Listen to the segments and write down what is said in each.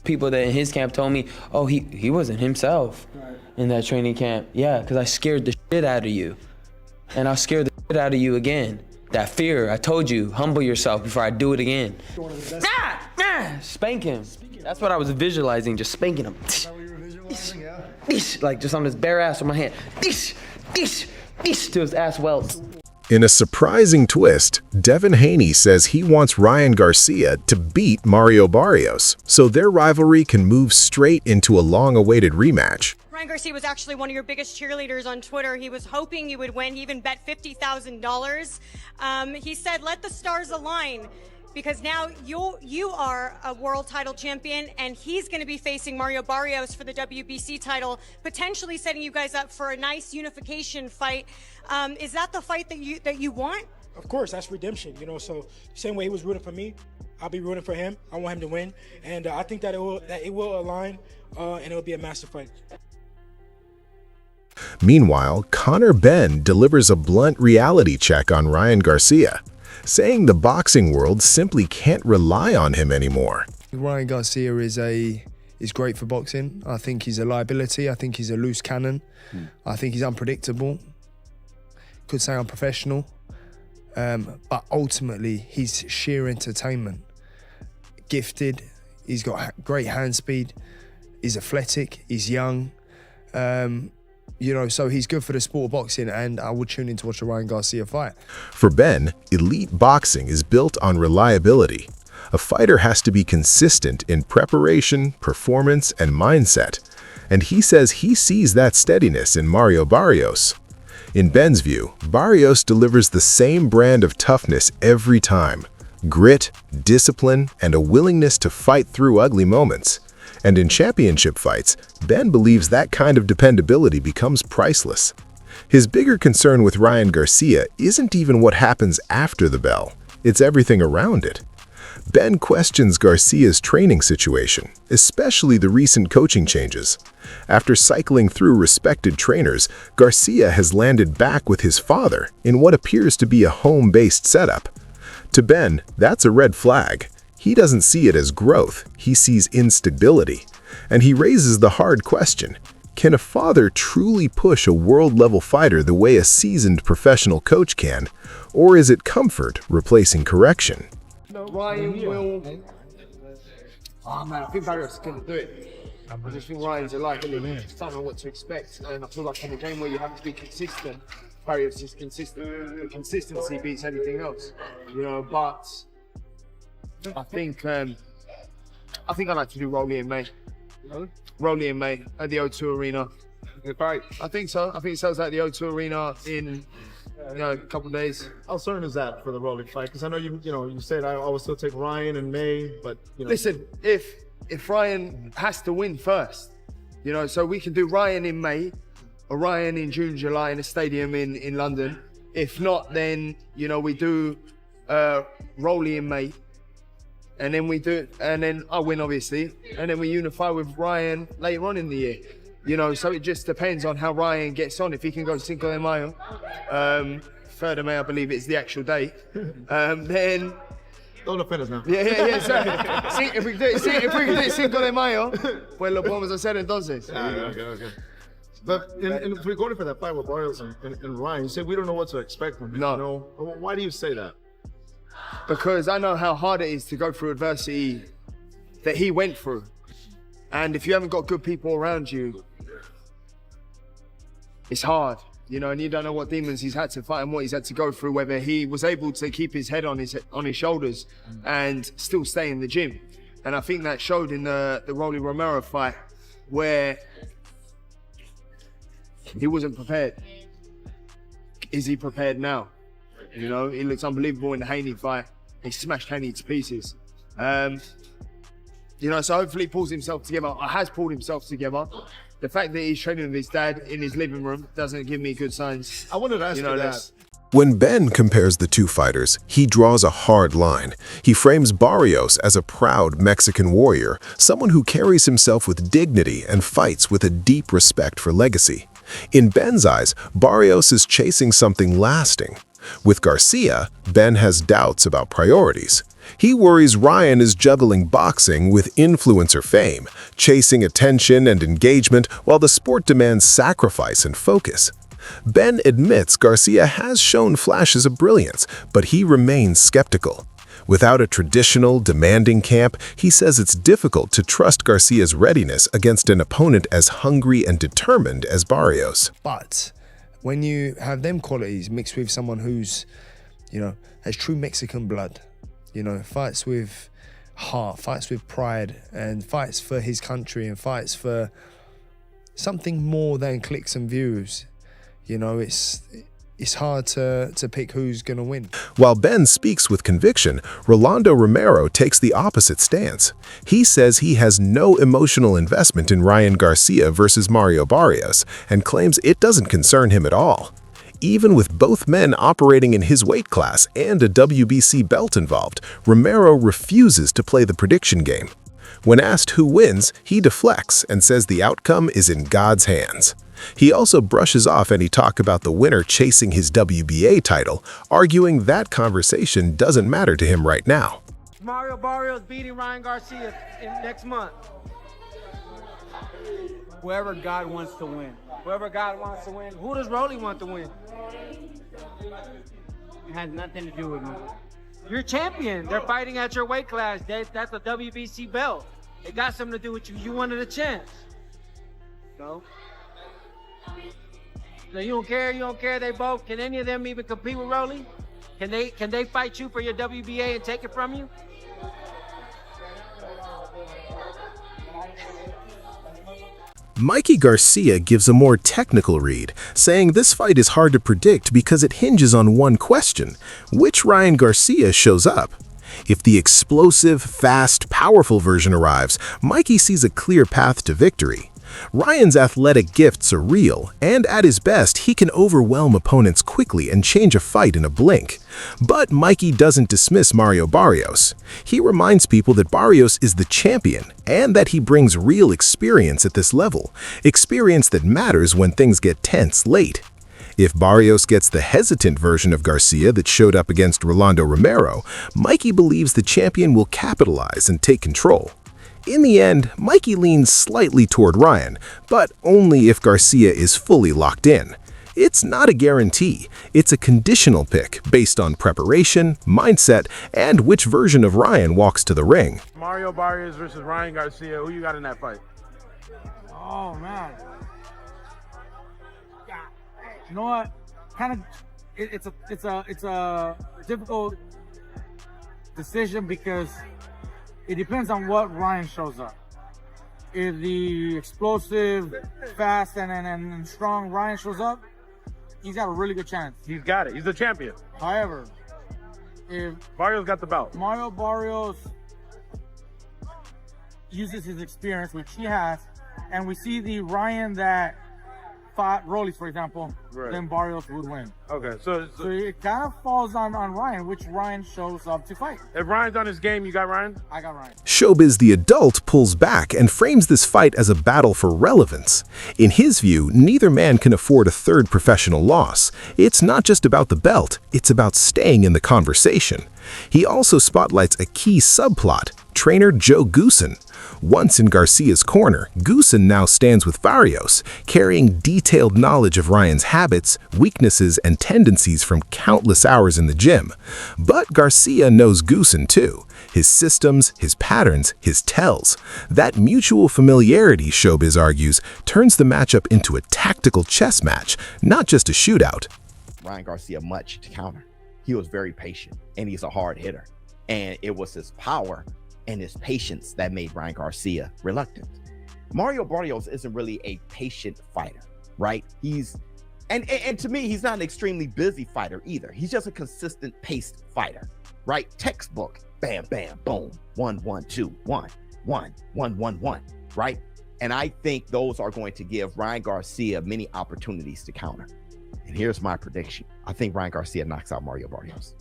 people that in his camp told me, oh, he wasn't himself in that training camp. Yeah, because I scared the shit out of you. And I'll scare the shit out of you again. That fear, I told you, humble yourself before I do it again. Spank him. That's what I was visualizing, just spanking him. Like just on his bare ass with my hand. To his ass welts. In a surprising twist, Devin Haney says he wants Ryan Garcia to beat Mario Barrios, so their rivalry can move straight into a long-awaited rematch. Ryan Garcia was actually one of your biggest cheerleaders on Twitter. He was hoping you would win. He even bet $50,000. He said, let the stars align, because now you are a world title champion, and he's going to be facing Mario Barrios for the WBC title, potentially setting you guys up for a nice unification fight. Is that the fight that you want? Of course, that's redemption. So same way he was rooting for me, I'll be rooting for him. I want him to win, and I think that it will align, and it will be a massive fight. Meanwhile, Benn delivers a blunt reality check on Ryan Garcia, saying the boxing world simply can't rely on him anymore. Ryan Garcia is great for boxing. I think he's a liability. I think he's a loose cannon. I think he's unpredictable. Could say unprofessional. But ultimately, he's sheer entertainment. Gifted. He's got great hand speed. He's athletic. He's young. So he's good for the sport of boxing, and I would tune in to watch a Ryan Garcia fight. For Benn, elite boxing is built on reliability. A fighter has to be consistent in preparation, performance, and mindset, and he says he sees that steadiness in Mario Barrios. In Benn's view, Barrios delivers the same brand of toughness every time: grit, discipline, and a willingness to fight through ugly moments. And in championship fights, Benn believes that kind of dependability becomes priceless. His bigger concern with Ryan Garcia isn't even what happens after the bell, it's everything around it. Benn questions Garcia's training situation, especially the recent coaching changes. After cycling through respected trainers, Garcia has landed back with his father in what appears to be a home-based setup. To Benn, that's a red flag. He doesn't see it as growth, he sees instability. And he raises the hard question: can a father truly push a world-level fighter the way a seasoned professional coach can? Or is it comfort replacing correction? Ryan will... Oh man, I think Barrios can do it. I just think Ryan's a liability. I just don't know what to expect. And I feel like in a game where you have to be consistent, Barrios is consistent. The consistency beats anything else. But I think I'd like to do Rolly in May. Rolly in May at the O2 Arena. I think so. I think it sells at the O2 Arena in a couple of days. How certain is that for the Rolly fight? Because I know you said I will still take Ryan in May, but Listen, if Ryan has to win first, so we can do Ryan in May or Ryan in June, July in a stadium in London. If not, then we do Rolly in May. And then I win, obviously, and then we unify with Ryan later on in the year. So it just depends on how Ryan gets on. If he can go Cinco de Mayo, 3rd of May, I believe it's the actual date, then... Don't offend us now. Yeah, sorry. If we can do it Cinco de Mayo, pues lo podemos hacer entonces. Okay. But if we're going for that fight with Barrios and Ryan, you said we don't know what to expect from him. No. Why do you say that? Because I know how hard it is to go through adversity that he went through. And if you haven't got good people around you, it's hard, and you don't know what demons he's had to fight and what he's had to go through, whether he was able to keep his head on his shoulders and still stay in the gym. And I think that showed in the Rolly Romero fight, where he wasn't prepared. Is he prepared now? He looks unbelievable in the Haney fight. He smashed Haney to pieces. So hopefully he pulls himself together, or has pulled himself together. The fact that he's training with his dad in his living room doesn't give me good signs. I wanted to ask you that. When Benn compares the two fighters, he draws a hard line. He frames Barrios as a proud Mexican warrior, someone who carries himself with dignity and fights with a deep respect for legacy. In Benn's eyes, Barrios is chasing something lasting, With Garcia, Benn has doubts about priorities. He worries Ryan is juggling boxing with influencer fame, chasing attention and engagement while the sport demands sacrifice and focus. Benn admits Garcia has shown flashes of brilliance, but he remains skeptical. Without a traditional, demanding camp, he says it's difficult to trust Garcia's readiness against an opponent as hungry and determined as Barrios. But when you have them qualities mixed with someone who's, has true Mexican blood, fights with heart, fights with pride, and fights for his country and fights for something more than clicks and views, it's hard to pick who's going to win. While Benn speaks with conviction, Rolando Romero takes the opposite stance. He says he has no emotional investment in Ryan Garcia versus Mario Barrios and claims it doesn't concern him at all. Even with both men operating in his weight class and a WBC belt involved, Romero refuses to play the prediction game. When asked who wins, he deflects and says the outcome is in God's hands. He also brushes off any talk about the winner chasing his WBA title, arguing that conversation doesn't matter to him right now. Mario Barrios beating Ryan Garcia next month. Whoever God wants to win. Whoever God wants to win. Who does Rolly want to win? It has nothing to do with me. You're champion. They're fighting at your weight class. That's a WBC belt. It got something to do with you. You wanted a chance. So you don't care. You don't care. They both. Can any of them even compete with Rolly? Can they fight you for your WBA and take it from you? Mikey Garcia gives a more technical read, saying this fight is hard to predict because it hinges on one question: which Ryan Garcia shows up? If the explosive, fast, powerful version arrives, Mikey sees a clear path to victory. Ryan's athletic gifts are real, and at his best, he can overwhelm opponents quickly and change a fight in a blink. But Mikey doesn't dismiss Mario Barrios. He reminds people that Barrios is the champion, and that he brings real experience at this level, experience that matters when things get tense late. If Barrios gets the hesitant version of Garcia that showed up against Rolando Romero, Mikey believes the champion will capitalize and take control. In the end, Mikey leans slightly toward Ryan, but only if Garcia is fully locked in. It's not a guarantee, it's a conditional pick based on preparation, mindset, and which version of Ryan walks to the ring. Mario Barrios versus Ryan Garcia, who you got in that fight? Oh, man. You know what? It's a difficult decision because it depends on what Ryan shows up. If the explosive, fast, and strong Ryan shows up, he's got a really good chance. He's got it. He's the champion. However, if Barrios got the belt, Mario Barrios uses his experience, which he has, and we see the Ryan that fought Rollies, for example, right, then Barrios would win. Okay, so it kind of falls on Ryan, which Ryan shows up to fight. If Ryan's on his game, you got Ryan? I got Ryan. Showbiz the Adult pulls back and frames this fight as a battle for relevance. In his view, neither man can afford a third professional loss. It's not just about the belt, it's about staying in the conversation. He also spotlights a key subplot: trainer Joe Goosen. Once in Garcia's corner, Goosen now stands with Barrios, carrying detailed knowledge of Ryan's habits, weaknesses, and tendencies from countless hours in the gym. But Garcia knows Goosen too. His systems, his patterns, his tells. That mutual familiarity, Showbiz argues, turns the matchup into a tactical chess match, not just a shootout. Ryan Garcia much to counter. He was very patient, and he's a hard hitter. And it was his power and his patience that made Ryan Garcia reluctant. Mario Barrios isn't really a patient fighter, right? And to me, he's not an extremely busy fighter either. He's just a consistent paced fighter, right? Textbook, bam, bam, boom, 1, 1, 2, 1, 1, 1, 1, 1, right? And I think those are going to give Ryan Garcia many opportunities to counter. And here's my prediction. I think Ryan Garcia knocks out Mario Barrios.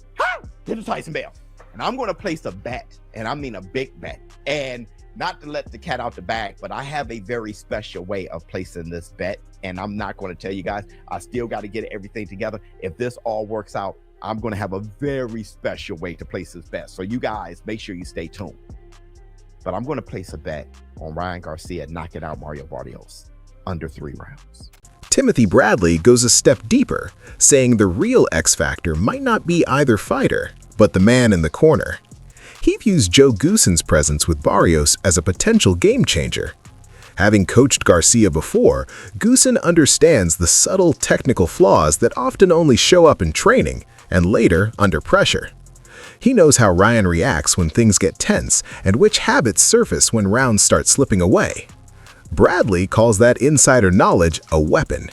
Hit the Tyson Bell. And I'm going to place a bet, and I mean a big bet. And not to let the cat out the bag, but I have a very special way of placing this bet. And I'm not going to tell you guys. I still got to get everything together. If this all works out, I'm going to have a very special way to place his bet. So you guys, make sure you stay tuned. But I'm going to place a bet on Ryan Garcia knocking out Mario Barrios under 3 rounds. Timothy Bradley goes a step deeper, saying the real X factor might not be either fighter, but the man in the corner. He views Joe Goossen's presence with Barrios as a potential game changer. Having coached Garcia before, Goossen understands the subtle technical flaws that often only show up in training and later under pressure. He knows how Ryan reacts when things get tense and which habits surface when rounds start slipping away. Bradley calls that insider knowledge a weapon.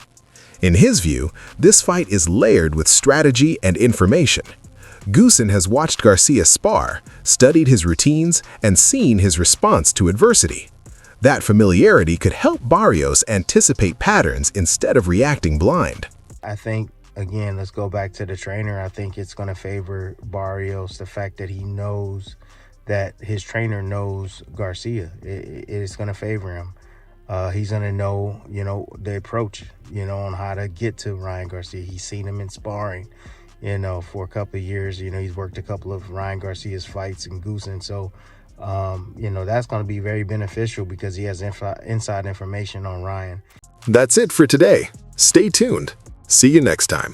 In his view, this fight is layered with strategy and information. Goossen has watched Garcia spar, studied his routines, and seen his response to adversity. That familiarity could help Barrios anticipate patterns instead of reacting blind. I think, again, let's go back to the trainer. I think it's going to favor Barrios, the fact that he knows that his trainer knows Garcia. It's going to favor him. He's going to know, the approach, on how to get to Ryan Garcia. He's seen him in sparring, for a couple of years. He's worked a couple of Ryan Garcia's fights in Goossen. So, that's going to be very beneficial because he has inside information on Ryan. That's it for today. Stay tuned. See you next time.